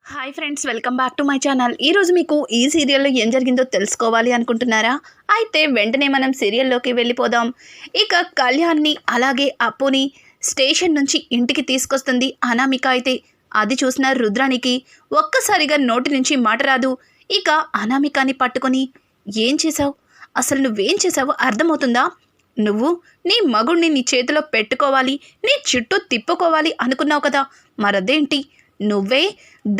Hi friends, welcome back to my channel. ఈరోజు మీకు ఈ సీరియల్లో ఏం జరిగిందో తెలుసుకోవాలి అనుకుంటున్నారా? అయితే వెంటనే మనం సీరియల్లోకి వెళ్ళిపోదాం. ఇక కళ్యాణ్ని అలాగే అప్పుని స్టేషన్ నుంచి ఇంటికి తీసుకొస్తుంది అనామిక. అయితే అది చూసిన రుద్రానికి ఒక్కసారిగా నోటి నుంచి మాట రాదు. ఇక అనామికని పట్టుకొని, ఏం చేసావు, అసలు నువ్వేం చేసావో అర్థమవుతుందా? నువ్వు నీ మగుణ్ణి నీ చేతిలో పెట్టుకోవాలి, నీ చుట్టూ తిప్పుకోవాలి అనుకున్నావు కదా, మరదేంటి, నువ్వే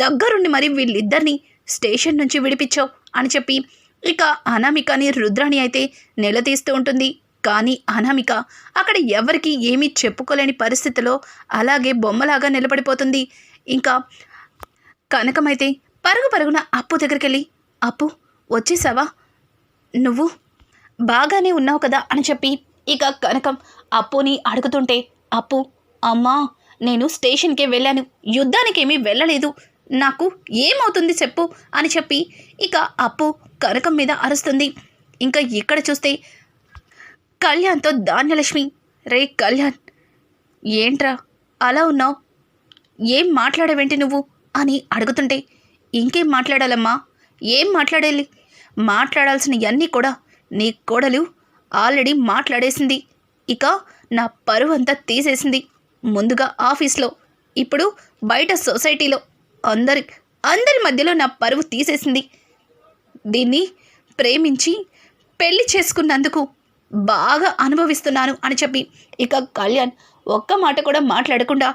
దగ్గరుండి మరి వీళ్ళిద్దరిని స్టేషన్ నుంచి విడిపించావు అని చెప్పి ఇక అనామికని రుద్రాణి అయితే నిలదీస్తూ ఉంటుంది. కానీ అనామిక అక్కడ ఎవరికి ఏమీ చెప్పుకోలేని పరిస్థితిలో అలాగే బొమ్మలాగా నిలబడిపోతుంది. ఇంకా కనకమైతే పరుగు పరుగున అప్పు దగ్గరికి వెళ్ళి, అప్పు వచ్చేసావా, నువ్వు బాగానే ఉన్నావు కదా అని చెప్పి ఇక కనకం అప్పుని అడుగుతుంటే, అప్పు అమ్మా నేను స్టేషన్కే వెళ్ళాను, యుద్ధానికేమీ వెళ్ళలేదు, నాకు ఏమవుతుంది చెప్పు అని చెప్పి ఇక అప్పు కనకం మీద అరుస్తుంది. ఇంకా ఇక్కడ చూస్తే కళ్యాణ్తో ధాన్యలక్ష్మి, రే కళ్యాణ్, ఏంట్రా అలా ఉన్నావు, ఏం మాట్లాడవేంటి నువ్వు అని అడుగుతుంటే, ఇంకేం మాట్లాడాలమ్మా, ఏం మాట్లాడాలి, మాట్లాడాల్సినవన్నీ కూడా నీ కోడలు ఆల్రెడీ మాట్లాడేసింది. ఇక నా పరువు అంతా తీసేసింది, ముందుగా ఆఫీస్లో, ఇప్పుడు బయట సొసైటీలో, అందరి మధ్యలో నా పరువు తీసేసింది. దీన్ని ప్రేమించి పెళ్లి చేసుకున్నందుకు బాగా అనుభవిస్తున్నాను అని చెప్పి ఇక కళ్యాణ్ ఒక్క మాట కూడా మాట్లాడకుండా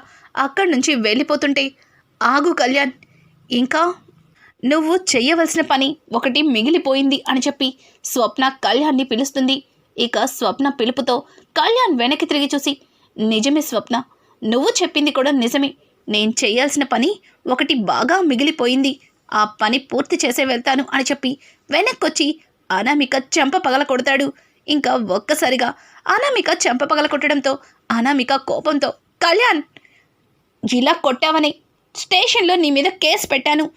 అక్కడి నుంచి వెళ్ళిపోతుంటే, ఆగు కళ్యాణ్, ఇంకా నువ్వు చెయ్యవలసిన పని ఒకటి మిగిలిపోయింది అని చెప్పి స్వప్న కళ్యాణ్ని పిలుస్తుంది. ఇక స్వప్న పిలుపుతో కళ్యాణ్ వెనక్కి తిరిగి చూసి, నిజమే స్వప్న, నువ్వు చెప్పింది కూడా నిజమే, నేను చేయాల్సిన పని ఒకటి బాగా మిగిలిపోయింది, ఆ పని పూర్తి చేసే వెళ్తాను అని చెప్పి వెనక్కొచ్చి అనామిక చెంప పగల కొడతాడు. ఇంకా ఒక్కసారిగా అనామిక చెంప పగల కొట్టడంతో అనామిక కోపంతో, కళ్యాణ్, ఇలా కొట్టావని స్టేషన్లో నీ మీద కేసు పెట్టాను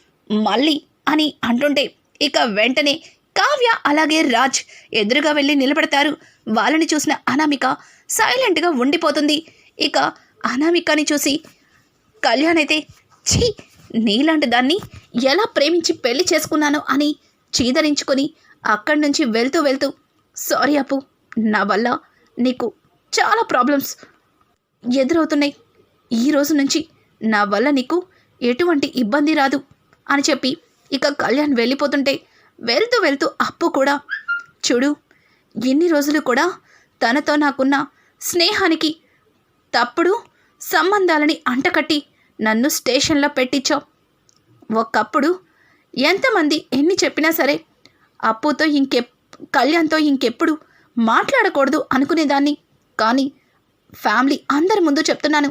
మళ్ళీ అని అంటుంటే ఇక వెంటనే కావ్య అలాగే రాజ్ ఎదురుగా వెళ్ళి నిలబడతారు. వాళ్ళని చూసిన అనామిక సైలెంట్గా ఉండిపోతుంది. ఇక అనామికని చూసి కళ్యాణ్ అయితే, ఛీ, నీలాంటి దాన్ని ఎలా ప్రేమించి పెళ్లి చేసుకున్నాను అని చీదరించుకొని అక్కడి నుంచి వెళ్తూ సారీ అప్పు, నా వల్ల నీకు చాలా ప్రాబ్లమ్స్ ఎదురవుతున్నాయి, ఈ రోజు నుంచి నా వల్ల నీకు ఎటువంటి ఇబ్బంది రాదు అని చెప్పి ఇక కళ్యాణ్ వెళ్ళిపోతుంటే వెళ్తూ అప్పు కూడా, చూడు, ఎన్ని రోజులు కూడా తనతో నాకున్న స్నేహానికి తప్పుడు సంబంధాలని అంటకట్టి నన్ను స్టేషన్లో పెట్టించావు. ఒకప్పుడు ఎంతమంది ఎన్ని చెప్పినా సరే అప్పుతో కళ్యాణ్తో ఇంకెప్పుడు మాట్లాడకూడదు అనుకునేదాన్ని. కానీ ఫ్యామిలీ అందరి ముందు చెప్తున్నాను,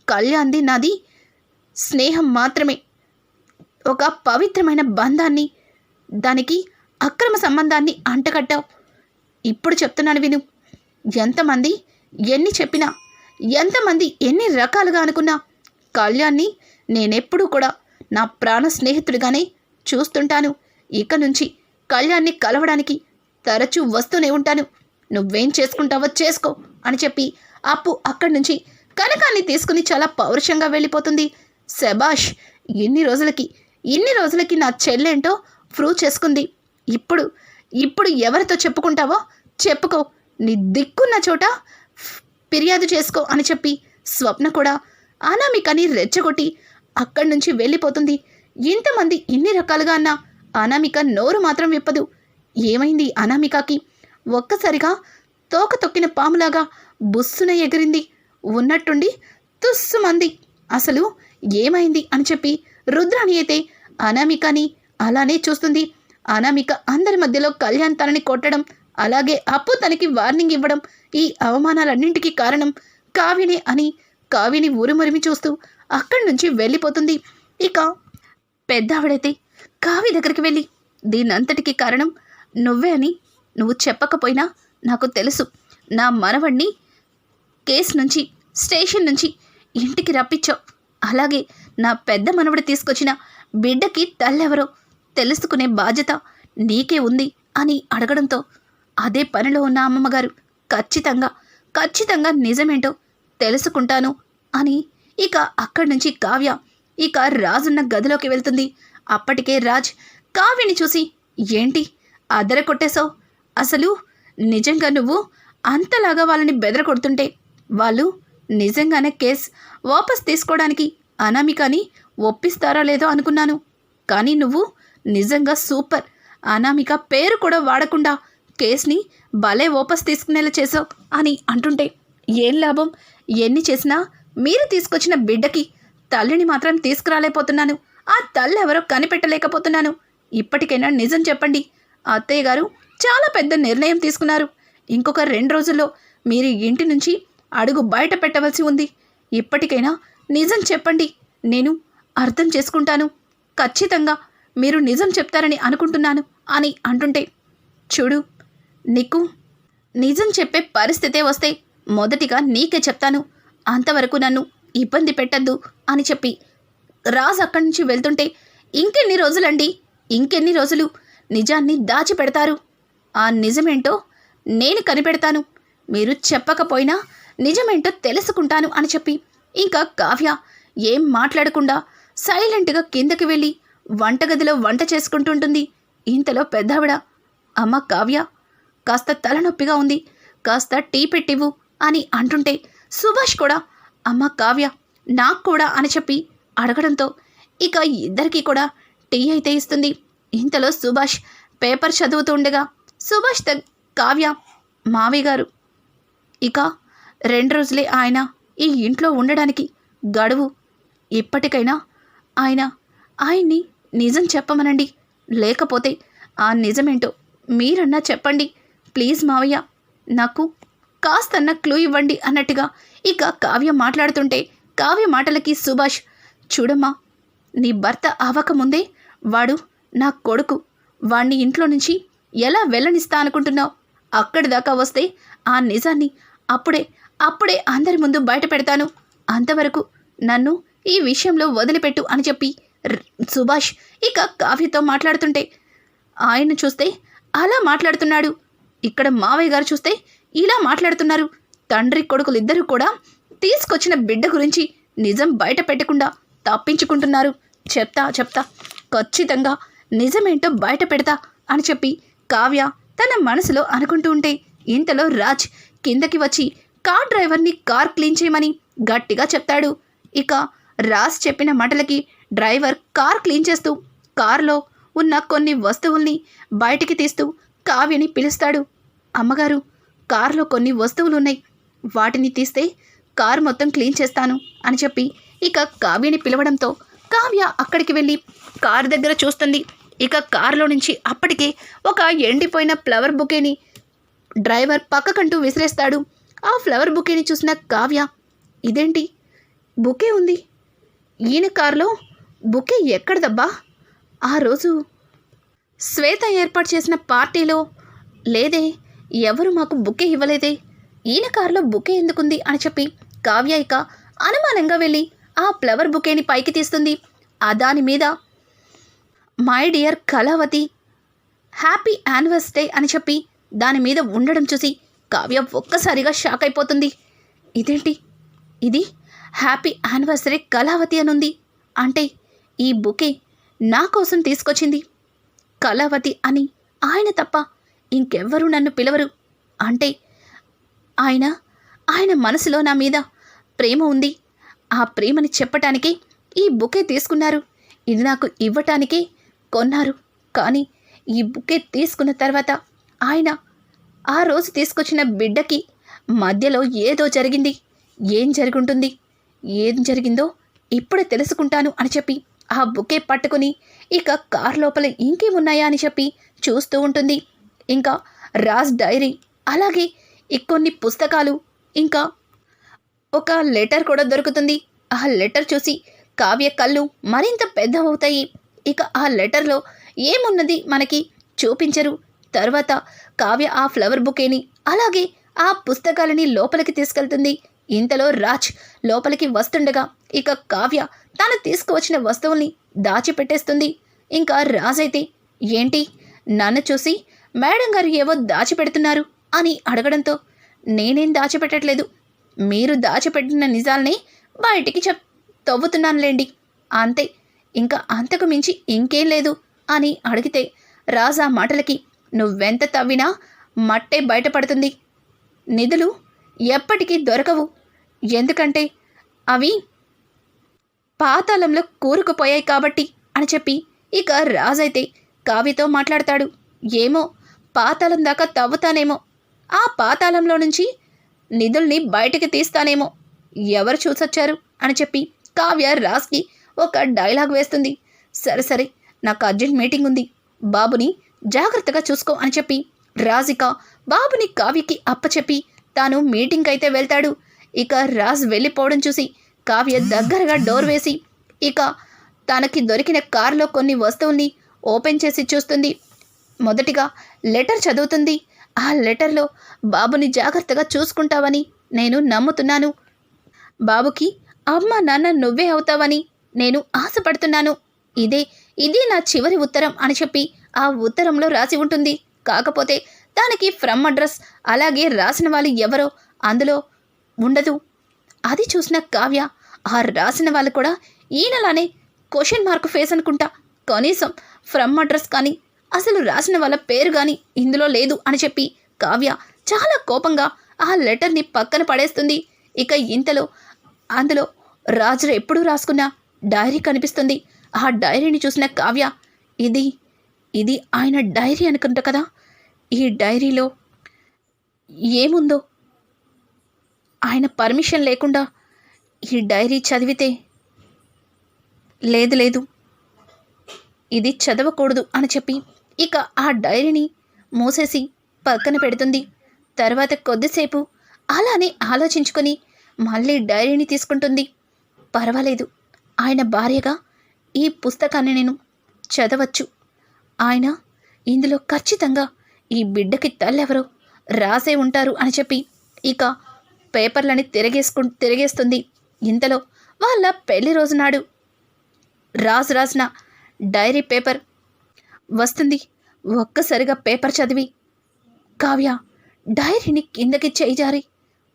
కళ్యాణ్ది నాది స్నేహం మాత్రమే, ఒక పవిత్రమైన బంధాన్ని, దానికి అక్రమ సంబంధాన్ని అంటకట్టావు. ఇప్పుడు చెప్తున్నాను విను, ఎంతమంది ఎన్ని చెప్పినా, ఎంతమంది ఎన్ని రకాలుగా అనుకున్నా కళ్యాణ్ని నేనెప్పుడూ కూడా నా ప్రాణ స్నేహితుడిగానే చూస్తుంటాను. ఇక నుంచి కళ్యాణ్ని కలవడానికి తరచూ వస్తూనే ఉంటాను, నువ్వేం చేసుకుంటావో చేసుకో అని చెప్పి అప్పు అక్కడి నుంచి కనకాన్ని తీసుకుని చాలా పౌరుషంగా వెళ్ళిపోతుంది. శబాష్, ఇన్ని రోజులకి నా చెల్లెంటో ప్రూవ్ చేసుకుంది. ఇప్పుడు ఎవరితో చెప్పుకుంటావో చెప్పుకో, నీ దిక్కున్న చోట ఫిర్యాదు చేసుకో అని చెప్పి స్వప్న కూడా అనామికని రెచ్చగొట్టి అక్కడి నుంచి వెళ్ళిపోతుంది. ఇంతమంది ఇన్ని రకాలుగా అన్నా అనామిక నోరు మాత్రం విప్పదు. ఏమైంది అనామికకి? ఒక్కసారిగా తోక తొక్కిన పాములాగా బుస్సున ఎగిరింది. ఉన్నట్టుండి తుస్సుమంది. అసలు ఏమైంది అని చెప్పి రుద్రాణి అయితే అనామికని అలానే చూస్తుంది. అనామిక అందరి మధ్యలో కళ్యాణ్ తనని కొట్టడం, అలాగే అప్పు తనకి వార్నింగ్ ఇవ్వడం, ఈ అవమానాలన్నింటికీ కారణం కావ్యనే అని కావ్యని ఊరుమరిమి చూస్తూ అక్కడి నుంచి వెళ్ళిపోతుంది. ఇక పెద్దావిడైతే కావ్య దగ్గరికి వెళ్ళి, దీనంతటికీ కారణం నువ్వే అని నువ్వు చెప్పకపోయినా నాకు తెలుసు. నా మనవణ్ణి కేసు నుంచి, స్టేషన్ నుంచి ఇంటికి రప్పించావు, అలాగే నా పెద్ద మనవడు తీసుకొచ్చిన బిడ్డకి తల్లెవరో తెలుసుకునే బాధ్యత నీకే ఉంది అని అడగడంతో, అదే పనిలో ఉన్న అమ్మమ్మగారు ఖచ్చితంగా నిజమేంటో తెలుసుకుంటాను అని ఇక అక్కడి నుంచి కావ్య ఇక రాజున్న గదిలోకి వెళ్తుంది. అప్పటికే రాజ్ కావ్యని చూసి, ఏంటి అదర కొట్టేశావు? అసలు నిజంగా నువ్వు అంతలాగా వాళ్ళని బెదర కొడుతుంటే వాళ్ళు నిజంగానే కేస్ వాపస్ తీసుకోవడానికి అనామికని ఒప్పిస్తారా లేదో అనుకున్నాను. కానీ నువ్వు నిజంగా సూపర్. అనామిక పేరు కూడా వాడకుండా కేస్ని భలే వాపస్ తీసుకునేలా చేసావు అని అంటుంటే, ఏం లాభం? ఎన్ని చేసినా మీరు తీసుకొచ్చిన బిడ్డకి తల్లిని మాత్రం తీసుకురాలేకపోతున్నాను. ఆ తల్లి ఎవరో కనిపెట్టలేకపోతున్నాను. ఇప్పటికైనా నిజం చెప్పండి. అత్తయ్య గారు చాలా పెద్ద నిర్ణయం తీసుకున్నారు. ఇంకొక 2 రోజుల్లో మీరు ఇంటి నుంచి అడుగు బయట పెట్టవలసి ఉంది. ఇప్పటికైనా నిజం చెప్పండి. నేను అర్థం చేసుకుంటాను. ఖచ్చితంగా మీరు నిజం చెప్తారని అనుకుంటున్నాను అని అంటుంటే, చూడు, నీకు నిజం చెప్పే పరిస్థితే వస్తే మొదటిగా నీకే చెప్తాను. అంతవరకు నన్ను ఇబ్బంది పెట్టద్దు అని చెప్పి రాజు అక్కడి నుంచి వెళ్తుంటే, ఇంకెన్ని రోజులండి, ఇంకెన్ని రోజులు నిజాన్ని దాచిపెడతారు? ఆ నిజమేంటో నేను కనిపెడతాను. మీరు చెప్పకపోయినా నిజమేంటో తెలుసుకుంటాను అని చెప్పి ఇంకా కావ్య ఏం మాట్లాడకుండా సైలెంట్గా కిందకి వెళ్ళి వంటగదిలో వంట చేసుకుంటుంటుంది. ఇంతలో పెద్దావిడ, అమ్మ కావ్య, కాస్త తలనొప్పిగా ఉంది, కాస్త టీ పెట్టివ్వు అని అంటుంటే, సుభాష్ కూడా అమ్మ కావ్య నాకు కూడా అని చెప్పి అడగడంతో ఇక ఇద్దరికీ కూడా టీ అయితే ఇస్తుంది. ఇంతలో సుభాష్ పేపర్ చదువుతూ ఉండగా సుభాష్ కావ్య, మావయ్య గారు ఇక 2 రోజులే ఆయన ఈ ఇంట్లో ఉండడానికి గడువు. ఇప్పటికైనా ఆయన్ని నిజం చెప్పమనండి. లేకపోతే ఆ నిజమేంటో మీరన్నా చెప్పండి. ప్లీజ్ మావయ్య, నాకు కాస్తన్న క్లూ ఇవ్వండి అన్నట్టుగా ఇక కావ్య మాట్లాడుతుంటే, కావ్య మాటలకి సుభాష్, చూడమ్మా, నీ భర్త అవ్వకముందే వాడు నా కొడుకు. వాణ్ణి ఇంట్లో నుంచి ఎలా వెళ్ళనిస్తా అనుకుంటున్నావు? అక్కడి దాకా వస్తే ఆ నిజాన్ని అప్పుడే అందరి ముందు బయట పెడతాను. అంతవరకు నన్ను ఈ విషయంలో వదిలిపెట్టు అని చెప్పి సుభాష్ ఇక కావ్యతో మాట్లాడుతుంటే, ఆయన చూస్తే అలా మాట్లాడుతున్నాడు, ఇక్కడ మావయ్య గారు చూస్తే ఇలా మాట్లాడుతున్నారు. తండ్రి కొడుకులిద్దరూ కూడా తీసుకొచ్చిన బిడ్డ గురించి నిజం బయట పెట్టకుండా తప్పించుకుంటున్నారు. చెప్తా ఖచ్చితంగా నిజమేంటో బయట పెడతా అని చెప్పి కావ్య తన మనసులో అనుకుంటూ ఉంటే, ఇంతలో రాజ్ కిందకి వచ్చి కార్ డ్రైవర్ని కార్ క్లీన్ చేయమని గట్టిగా చెప్తాడు. ఇక రాజ్ చెప్పిన మాటలకి డ్రైవర్ కార్ క్లీన్ చేస్తూ కారులో ఉన్న కొన్ని వస్తువుల్ని బయటికి తీస్తూ కావ్యని పిలుస్తాడు. అమ్మగారు, కారులో కొన్ని వస్తువులున్నాయి, వాటిని తీస్తే కారు మొత్తం క్లీన్ చేస్తాను అని చెప్పి ఇక కావ్యని పిలవడంతో కావ్య అక్కడికి వెళ్ళి కారు దగ్గర చూస్తుంది. ఇక కారులో నుంచి అప్పటికే ఒక ఎండిపోయిన ఫ్లవర్ బుకేని డ్రైవర్ పక్కకంటూ విసిరేస్తాడు. ఆ ఫ్లవర్ బుకేని చూసిన కావ్య, ఇదేంటి బుకే ఉంది, ఈయన కారులో బుకే ఎక్కడదబ్బా? ఆ రోజు శ్వేత ఏర్పాటు చేసిన పార్టీలో లేదే, ఎవరు మాకు బుకే ఇవ్వలేదే, ఈయన కారులో బుకే ఎందుకుంది అని చెప్పి కావ్య ఇక అనుమానంగా వెళ్ళి ఆ ఫ్లవర్ బుకేని పైకి తీస్తుంది. ఆ దాని మీద my dear Kalavathi, happy anniversary అని చెప్పి దాని మీద ఉండడం చూసి కావ్య ఒక్కసారిగా షాక్ అయిపోతుంది. ఇదేంటి, ఇది హ్యాపీ యానివర్సరీ కళావతి అనుంది అంటే ఈ బుకే నా కోసం తీసుకొచ్చింది కళావతి అని ఆయన తప్ప ఇంకెవ్వరూ నన్ను పిలవరు అంటే ఆయన మనసులో నా మీద ప్రేమ ఉంది. ఆ ప్రేమని చెప్పటానికి ఈ బుకే తీసుకున్నారు. ఇది నాకు ఇవ్వటానికే కొన్నారు. కానీ ఈ బుకే తీసుకున్న తర్వాత ఆయన ఆ రోజు తీసుకొచ్చిన బిడ్డకి మధ్యలో ఏదో జరిగింది. ఏం జరుగుంటుంది, ఏం జరిగిందో ఇప్పుడే తెలుసుకుంటాను అని చెప్పి ఆ బుకే పట్టుకుని ఇక కార్ లోపల ఇంకేమున్నాయా అని చెప్పి చూస్తూ ఉంటుంది. ఇంకా రాజ్ డైరీ, అలాగే కొన్ని పుస్తకాలు, ఇంకా ఒక లెటర్ కూడా దొరుకుతుంది. ఆ లెటర్ చూసి కావ్య కళ్ళు మరింత పెద్దవవుతాయి. ఇక ఆ లెటర్లో ఏమున్నది మనకి చూపించరు. తర్వాత కావ్య ఆ ఫ్లవర్ బుకేని అలాగే ఆ పుస్తకాలని లోపలికి తీసుకెళ్తుంది. ఇంతలో రాజ్ లోపలికి వస్తుండగా ఇక కావ్య తాను తీసుకువచ్చిన వస్తువుల్ని దాచిపెట్టేస్తుంది. ఇంకా రాజ్ అయితే, ఏంటి నన్ను చూసి మేడం గారు ఏవో దాచిపెడుతున్నారు అని అడగడంతో, నేనేం దాచిపెట్టట్లేదు, మీరు దాచిపెట్టిన నిజాల్ని బయటికి తవ్వుతున్నానులేండి. అంతే, ఇంకా అంతకు మించి ఇంకేం లేదు అని అడిగితే రాజు ఆ మాటలకి నువ్వెంత తవ్వినా మట్టే బయటపడుతుంది, నిధులు ఎప్పటికీ దొరకవు, ఎందుకంటే అవి పాతాళంలో కూరుకుపోయాయి కాబట్టి అని చెప్పి ఇక రాజైతే కావ్యతో మాట్లాడతాడు. ఏమో, పాతాళం దాకా తవ్వుతానేమో, ఆ పాతాళంలో నుంచి నిధుల్ని బయటికి తీస్తానేమో, ఎవరు చూసొచ్చారు అని చెప్పి కావ్య రాజ్కి ఒక డైలాగ్ వేస్తుంది. సరే సరే, నాకు అర్జెంట్ మీటింగ్ ఉంది, బాబుని జాగ్రత్తగా చూసుకో అని చెప్పి రాజిక బాబుని కావ్యకి అప్పచెప్పి తాను మీటింగ్కి అయితే వెళ్తాడు. ఇక రాజ్ వెళ్ళిపోవడం చూసి కావ్య దగ్గరగా డోర్ వేసి ఇక తనకి దొరికిన కారులో కొన్ని వస్తువుల్ని ఓపెన్ చేసి చూస్తుంది. మొదటిగా లెటర్ చదువుతుంది. ఆ లెటర్లో బాబుని జాగ్రత్తగా చూసుకుంటావని నేను నమ్ముతున్నాను, బాబుకి అమ్మ నాన్న నువ్వే అవుతావని నేను ఆశపడుతున్నాను, ఇదే నా చివరి ఉత్తరం అని చెప్పి ఆ ఉత్తరంలో రాసి ఉంటుంది. కాకపోతే దానికి ఫ్రమ్ అడ్రస్ అలాగే రాసిన వాళ్ళు ఎవరో అందులో ఉండదు. అది చూసిన కావ్య ఆ రాసిన వాళ్ళు కూడా ఈయనలానే క్వశ్చన్ మార్క్ ఫేస్ అనుకుంటా, కనీసం ఫ్రమ్ అడ్రస్ కానీ అసలు రాసిన వాళ్ళ పేరు కానీ ఇందులో లేదు అని చెప్పి కావ్య చాలా కోపంగా ఆ లెటర్ని పక్కన పడేస్తుంది. ఇక ఇంతలో అందులో రాజు ఎప్పుడూ రాసుకున్న డైరీ కనిపిస్తుంది. ఆ డైరీని చూసిన కావ్య ఇది ఆయన డైరీ అనుకుంటా కదా, ఈ డైరీలో ఏముందో, ఆయన పర్మిషన్ లేకుండా ఈ డైరీ చదివితే లేదు ఇది చదవకూడదు అని చెప్పి ఇక ఆ డైరీని మూసేసి పక్కన పెడుతుంది. తర్వాత కొద్దిసేపు అలానే ఆలోచించుకొని మళ్ళీ డైరీని తీసుకుంటుంది. పర్వాలేదు, ఆయన భార్యగా ఈ పుస్తకాన్ని నేను చదవచ్చు, ఆయన ఇందులో ఖచ్చితంగా ఈ బిడ్డకి తల్లెవరో రాసే ఉంటారు అని చెప్పి ఇక పేపర్లని తిరిగేస్తుంది. ఇంతలో వాళ్ళ పెళ్లి రోజు నాడు రాజు రాసిన డైరీ పేపర్ వస్తుంది. ఒక్కసారిగా పేపర్ చదివి కావ్య డైరీని కిందకి చేయి జారి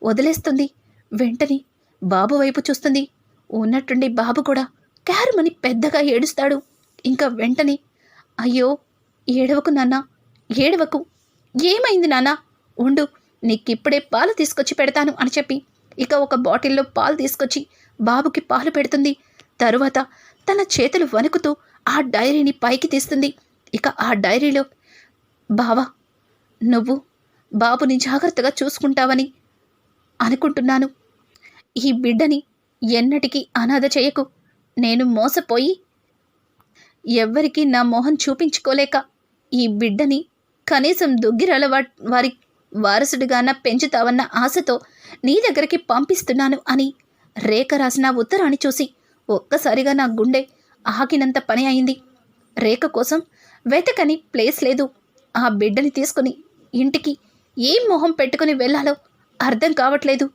వదిలేస్తుంది. వెంటనే బాబు వైపు చూస్తుంది. ఉన్నట్టుండి బాబు కూడా క్యారుమని పెద్దగా ఏడుస్తాడు. ఇంకా వెంటనే అయ్యో ఏడవకు నాన్న, ఏడవకు, ఏమైంది నాన్న, ఉండు నీకిప్పుడే పాలు తీసుకొచ్చి పెడతాను అని చెప్పి ఇక ఒక బాటిల్లో పాలు తీసుకొచ్చి బాబుకి పాలు పెడుతుంది. తరువాత తన చేతులు వణుకుతూ ఆ డైరీని పైకి తీస్తుంది. ఇక ఆ డైరీలో బావా, నువ్వు బాబుని జాగ్రత్తగా చూసుకుంటావని అనుకుంటున్నాను, ఈ బిడ్డని ఎన్నటికీ అనాథ చేయకు, నేను మోసపోయి ఎవ్వరికీ నా మొహం చూపించుకోలేక ఈ బిడ్డని కనీసం దుగ్గిరాల వారి వారసుడిగాన పెంచుతావన్న ఆశతో నీ దగ్గరికి పంపిస్తున్నాను అని రేఖ రాసిన ఉత్తరాన్ని చూసి ఒక్కసారిగా నా గుండె ఆగినంత పని అయింది. రేఖ కోసం వెతకని ప్లేస్ లేదు. ఆ బిడ్డని తీసుకుని ఇంటికి ఏం మొహం పెట్టుకుని వెళ్ళాలో అర్థం కావట్లేదు.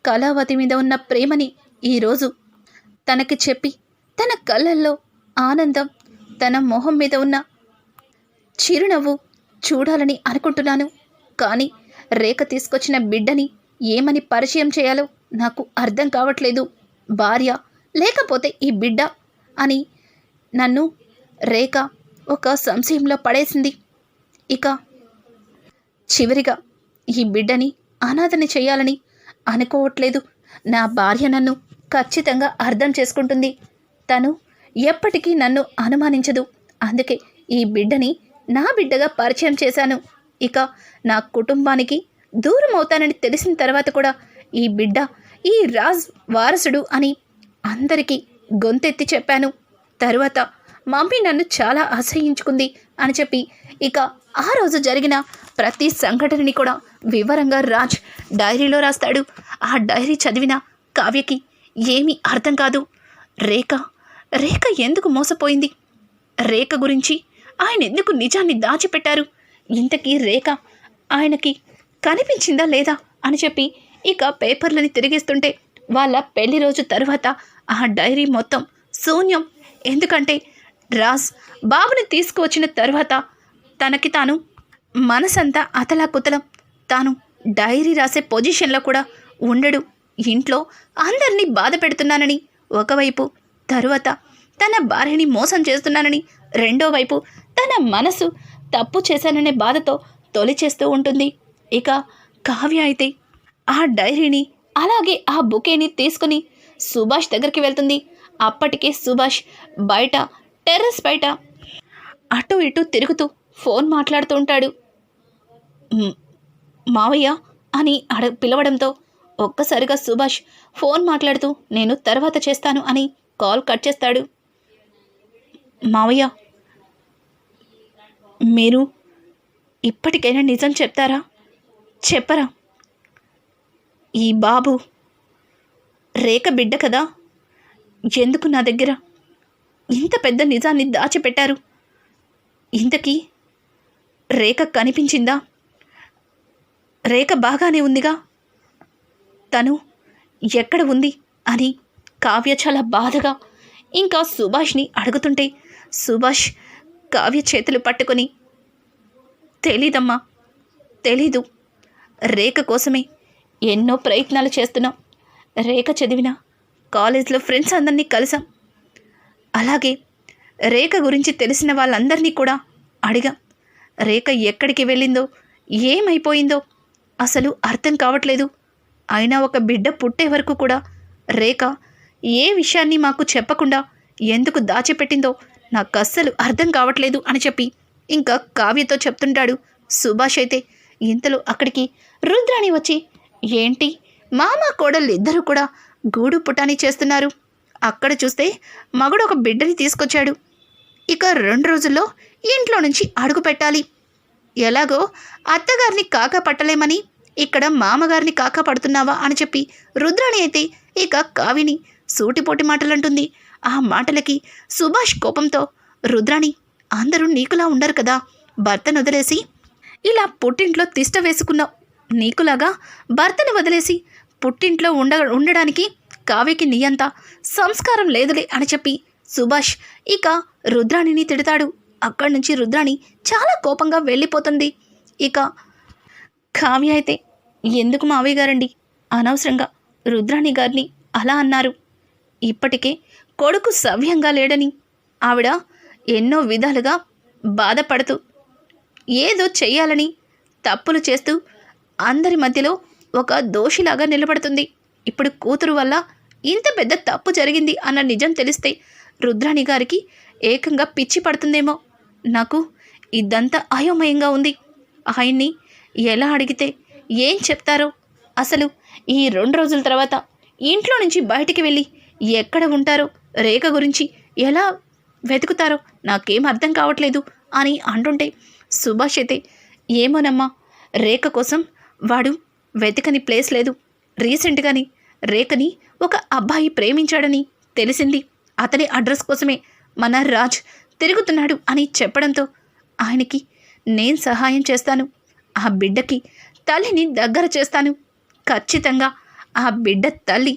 కళావతి మీద ఉన్న ప్రేమని ఈరోజు తనకి చెప్పి తన కళ్ళల్లో ఆనందం, తన మొహం మీద ఉన్న చిరునవ్వు చూడాలని అనుకుంటున్నాను. కానీ రేఖ తీసుకొచ్చిన బిడ్డని ఏమని పరిచయం చేయాలో నాకు అర్థం కావట్లేదు. భార్య లేకపోతే ఈ బిడ్డ అని నన్ను రేఖ ఒక సంశయంలో పడేసింది. ఇక చివరిగా ఈ బిడ్డని అనాథని చేయాలని అనుకోవట్లేదు. నా భార్య నన్ను ఖచ్చితంగా అర్థం చేసుకుంటుంది. తను ఎప్పటికీ నన్ను అనుమానించదు. అందుకే ఈ బిడ్డని నా బిడ్డగా పరిచయం చేశాను. ఇక నా కుటుంబానికి దూరం అవుతానని తెలిసిన తర్వాత కూడా ఈ బిడ్డ ఈ రాజ్ వారసుడు అని అందరికీ గొంతెత్తి చెప్పాను. తరువాత మమ్మీ నన్ను చాలా అసహ్యించుకుంది అని చెప్పి ఇక ఆ రోజు జరిగిన ప్రతి సంఘటనని కూడా వివరంగా రాజ్ డైరీలో రాస్తాడు. ఆ డైరీ చదివిన కావ్యకి ఏమీ అర్థం కాదు. రేఖ ఎందుకు మోసపోయింది, రేఖ గురించి ఆయన ఎందుకు నిజాన్ని దాచిపెట్టారు, ఇంతకీ రేఖ ఆయనకి కనిపించిందా లేదా అని చెప్పి ఇక పేపర్లని తిరిగిస్తుంటే వాళ్ళ పెళ్లి రోజు తరువాత ఆ డైరీ మొత్తం శూన్యం. ఎందుకంటే రాజ్ బాబుని తీసుకువచ్చిన తర్వాత తనకి తాను మనసంతా అతలాకుతలం, తాను డైరీ రాసే పొజిషన్లో కూడా ఉండడు. ఇంట్లో అందరినీ బాధ పెడుతున్నానని ఒకవైపు, తరువాత తన భార్యని మోసం చేస్తున్నానని, రెండో వైపు తన మనసు తప్పు చేశాననే బాధతో తొలిచేస్తూ ఉంటుంది. ఇక కావ్య అయితే ఆ డైరీని అలాగే ఆ బుకేని తీసుకుని సుభాష్ దగ్గరికి వెళ్తుంది. అప్పటికే సుభాష్ బయట టెర్రస్ బయట అటు ఇటు తిరుగుతూ ఫోన్ మాట్లాడుతూ ఉంటాడు. మావయ్య అని పిలవడంతో ఒక్కసారిగా సుభాష్ ఫోన్ మాట్లాడుతూ నేను తర్వాత చేస్తాను అని కాల్ కట్ చేస్తాడు. మావయ్య, మీరు ఇప్పటికైనా నిజం చెప్తారా, చెప్పరా? ఈ బాబు రేఖ బిడ్డ కదా, ఎందుకు నా దగ్గర ఇంత పెద్ద నిజాన్ని దాచిపెట్టారు? ఇంతకీ రేఖ కనిపించిందా? రేఖ బాగానే ఉందిగా, తను ఎక్కడ ఉంది అని కావ్య చాలా బాధగా ఇంకా సుభాష్ని అడుగుతుంటే సుభాష్ కావ్య చేతులు పట్టుకొని, తెలీదమ్మా, తెలీదు. రేఖ కోసమే ఎన్నో ప్రయత్నాలు చేస్తున్నాం. రేఖ చదివిన కాలేజ్లో ఫ్రెండ్స్ అందరినీ కలిసాం. అలాగే రేఖ గురించి తెలిసిన వాళ్ళందరినీ కూడా అడిగాం. రేఖ ఎక్కడికి వెళ్ళిందో, ఏమైపోయిందో అసలు అర్థం కావట్లేదు. అయినా ఒక బిడ్డ పుట్టే వరకు కూడా రేఖ ఏ విషయాన్ని మాకు చెప్పకుండా ఎందుకు దాచిపెట్టిందో నాకు అస్సలు అర్థం కావట్లేదు అని చెప్పి ఇంకా కావ్యతో చెప్తుంటాడు. సుభాష్ అయితే ఇంతలో అక్కడికి రుద్రాణి వచ్చి, ఏంటి మామ కోడళ్ళు ఇద్దరు కూడా గూడు పుటాని చేస్తున్నారు? అక్కడ చూస్తే మగుడు ఒక బిడ్డని తీసుకొచ్చాడు. ఇక 2 రోజుల్లో ఇంట్లో నుంచి అడుగు పెట్టాలి. ఎలాగో అత్తగారిని కాకా పట్టలేమని ఇక్కడ మామగారిని కాకా పడుతున్నావా అని చెప్పి రుద్రాణి అయితే ఇక కావిని సూటిపోటి మాటలంటుంది. ఆ మాటలకి సుభాష్ కోపంతో, రుద్రాణి, అందరూ నీకులా ఉండరు కదా, భర్తను వదిలేసి ఇలా పుట్టింట్లో తిష్ట వేసుకున్నావు. నీకులాగా భర్తను వదిలేసి పుట్టింట్లో ఉండడానికి కావ్యకి నీ అంత సంస్కారం లేదులే అని చెప్పి సుభాష్ ఇక రుద్రాణిని తిడతాడు. అక్కడి నుంచి రుద్రాణి చాలా కోపంగా వెళ్ళిపోతుంది. ఇక కావ్య అయితే, ఎందుకు మావయ్య గారండి అనవసరంగా రుద్రాణి గారిని అలా అన్నారు? ఇప్పటికే కొడుకు సవ్యంగా లేడని ఆవిడ ఎన్నో విధాలుగా బాధపడుతూ ఏదో చెయ్యాలని తప్పులు చేస్తూ అందరి మధ్యలో ఒక దోషిలాగా నిలబడుతుంది. ఇప్పుడు కూతురు వల్ల ఇంత పెద్ద తప్పు జరిగింది అన్న నిజం తెలిస్తే రుద్రాణి గారికి ఏకంగా పిచ్చి పడుతుందేమో. నాకు ఇదంతా అయోమయంగా ఉంది. ఆయన్ని ఎలా అడిగితే ఏం చెప్తారో, అసలు ఈ 2 రోజుల తర్వాత ఇంట్లో నుంచి బయటికి వెళ్ళి ఎక్కడ ఉంటారో, రేఖ గురించి ఎలా వెతుకుతారో నాకేం అర్థం కావట్లేదు అని అంటుంటే సుభాష్ అయితే, ఏమోనమ్మా, రేఖ కోసం వాడు వెతకని ప్లేస్ లేదు. రీసెంట్గాని రేఖని ఒక అబ్బాయి ప్రేమించాడని తెలిసింది. అతని అడ్రస్ కోసమే మన రాజ్ తిరుగుతున్నాడు అని చెప్పడంతో ఆయనకి నేను సహాయం చేస్తాను. ఆ బిడ్డకి తల్లిని దగ్గర చేస్తాను. ఖచ్చితంగా ఆ బిడ్డ తల్లి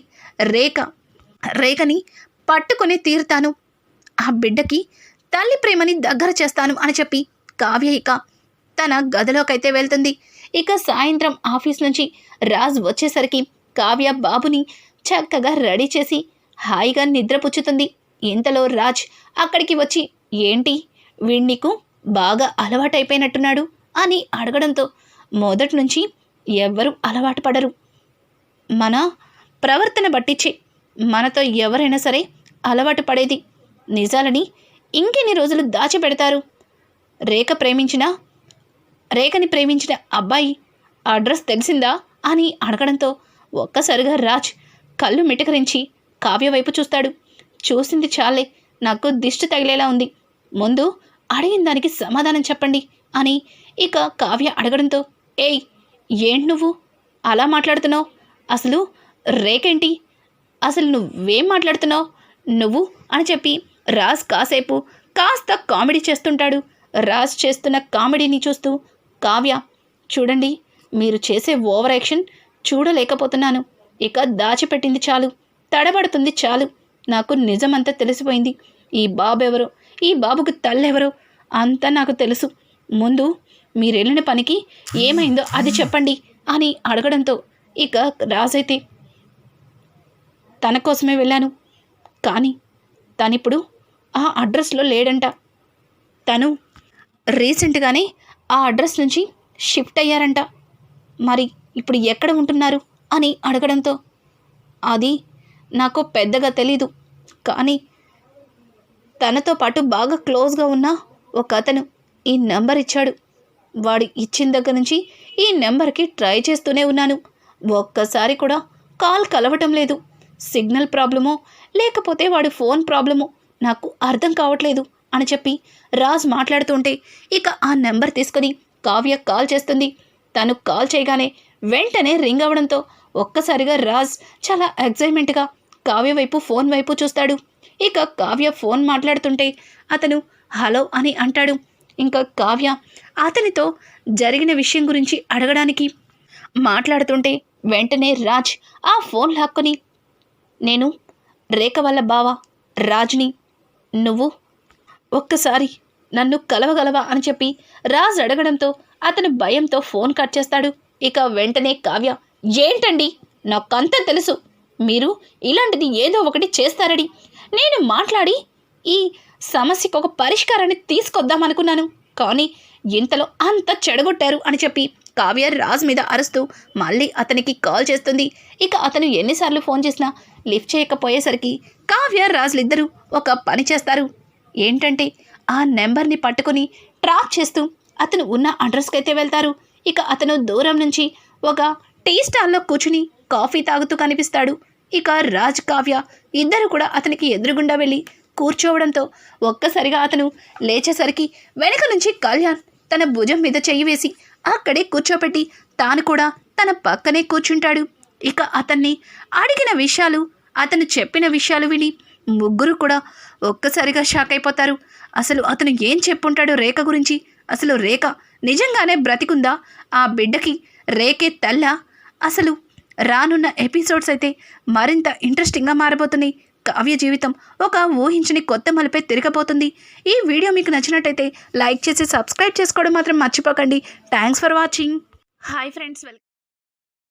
రేఖని పట్టుకొని తీరుతాను. ఆ బిడ్డకి తల్లి ప్రేమని దగ్గర చేస్తాను అని చెప్పి కావ్య ఇక తన గదిలోకైతే వెళ్తుంది. ఇక సాయంత్రం ఆఫీస్ నుంచి రాజ్ వచ్చేసరికి కావ్య బాబుని చక్కగా రెడీ చేసి హాయిగా నిద్రపుచ్చుతుంది. ఇంతలో రాజ్ అక్కడికి వచ్చి, ఏంటి వీడు నీకు బాగా అలవాటైపోయినట్టున్నాడు అని అడగడంతో, మొదటి నుంచి ఎవ్వరూ అలవాటు పడరు. మన ప్రవర్తన బట్టించి మనతో ఎవరైనా సరే అలవాటు పడేది. నిజాలని ఇంకెన్ని రోజులు దాచిపెడతారు? రేఖని ప్రేమించిన అబ్బాయి అడ్రస్ తెలిసిందా అని అడగడంతో ఒక్కసారిగా రాజ్ కళ్ళు మిటకరించి కావ్య వైపు చూస్తాడు. చూసింది చాలే, నాకు దిష్టి తగిలేలా ఉంది. ముందు అడిగిన దానికి సమాధానం చెప్పండి అని ఇక కావ్య అడగడంతో, ఏయ్, ఏంటి నువ్వు అలా మాట్లాడుతున్నావు? అసలు రేఖేంటి? అసలు నువ్వేం మాట్లాడుతున్నావు నువ్వు అని చెప్పి రాజ్ కాస్త కామెడీ చేస్తుంటాడు. రాజ్ చేస్తున్న కామెడీని చూస్తూ కావ్య, చూడండి, మీరు చేసే ఓవర్ యాక్షన్ చూడలేకపోతున్నాను. ఇక దాచిపెట్టింది చాలు, తడబడుతుంది చాలు. నాకు నిజమంతా తెలిసిపోయింది. ఈ బాబు ఎవరో, ఈ బాబుకు తల్లెవరో అంతా నాకు తెలుసు. ముందు మీరెళ్ళిన పనికి ఏమైందో అది చెప్పండి అని అడగడంతో ఇక రాజైతే, తన కోసమే వెళ్ళాను, కానీ తనిప్పుడు ఆ అడ్రస్లో లేడంట. తను రీసెంట్గానే ఆ అడ్రస్ నుంచి షిఫ్ట్ అయ్యారంట. మరి ఇప్పుడు ఎక్కడ ఉంటున్నారు అని అడగడంతో, అది నాకు పెద్దగా తెలీదు, కానీ తనతో పాటు బాగా క్లోజ్గా ఉన్న ఒక అతను ఈ నెంబర్ ఇచ్చాడు. వాడు ఇచ్చిన దగ్గర నుంచి ఈ నెంబర్కి ట్రై చేస్తూనే ఉన్నాను. ఒక్కసారి కూడా కాల్ కలవటం లేదు. సిగ్నల్ ప్రాబ్లమో లేకపోతే వాడి ఫోన్ ప్రాబ్లమో నాకు అర్థం కావట్లేదు అని చెప్పి రాజ్ మాట్లాడుతుంటే, ఇక ఆ నెంబర్ తీసుకొని కావ్య కాల్ చేస్తుంది. తను కాల్ చేయగానే వెంటనే రింగ్ అవ్వడంతో ఒక్కసారిగా రాజ్ చాలా ఎగ్జైట్మెంట్గా కావ్య వైపు ఫోన్ వైపు చూస్తాడు. ఇక కావ్య ఫోన్ మాట్లాడుతుంటే అతను హలో అని అంటాడు. ఇంకా కావ్య అతనితో జరిగిన విషయం గురించి అడగడానికి మాట్లాడుతుంటే వెంటనే రాజ్ ఆ ఫోన్ లాక్కొని, నేను రేఖ వాళ్ళ బావ రాజ్ని, నువ్వు ఒక్కసారి నన్ను కలవగలవా అని చెప్పి రాజ్ అడగడంతో అతను భయంతో ఫోన్ కట్ చేస్తాడు. ఇక వెంటనే కావ్య, ఏంటండి, నాకంతా తెలుసు, మీరు ఇలాంటిది ఏదో ఒకటి చేస్తారని. నేను మాట్లాడి ఈ సమస్యకు ఒక పరిష్కారాన్ని తీసుకొద్దామనుకున్నాను, కానీ ఇంతలో అంత చెడగొట్టారు అని చెప్పి కావ్య రాజ్ మీద అరుస్తూ మళ్ళీ అతనికి కాల్ చేస్తుంది. ఇక అతను ఎన్నిసార్లు ఫోన్ చేసినా లిఫ్ట్ చేయకపోయేసరికి కావ్య రాజులిద్దరూ ఒక పని చేస్తారు. ఏంటంటే ఆ నెంబర్ని పట్టుకొని ట్రాక్ చేస్తూ అతను ఉన్న అడ్రస్కి అయితే వెళ్తారు. ఇక అతను దూరం నుంచి ఒక టీ స్టాల్లో కూర్చుని కాఫీ తాగుతూ కనిపిస్తాడు. ఇక రాజ్ కావ్య ఇద్దరు కూడా అతనికి ఎదురుగుండా వెళ్ళి కూర్చోవడంతో ఒక్కసారిగా అతను లేచేసరికి వెనక నుంచి కళ్యాణ్ తన భుజం మీద చెయ్యి వేసి అక్కడే కూర్చోపెట్టి తాను కూడా తన పక్కనే కూర్చుంటాడు. ఇక అతన్ని అడిగిన విషయాలు, అతను చెప్పిన విషయాలు విని ముగ్గురు కూడా ఒక్కసారిగా షాక్ అయిపోతారు. అసలు అతను ఏం చెప్పుంటాడు రేఖ గురించి? అసలు రేఖ నిజంగానే బ్రతికుందా? ఆ బిడ్డకి రేఖే తల్లా? అసలు రానున్న ఎపిసోడ్స్ అయితే మరింత ఇంట్రెస్టింగ్గా మారబోతున్నాయి. కావ్య జీవితం ఒక ఊహించని కొత్త మలుపే తిరగబోతుంది. ఈ వీడియో మీకు నచ్చినట్టయితే లైక్ చేసి సబ్స్క్రైబ్ చేసుకోవడం మాత్రం మర్చిపోకండి. Thanks for watching. Hi friends, welcome.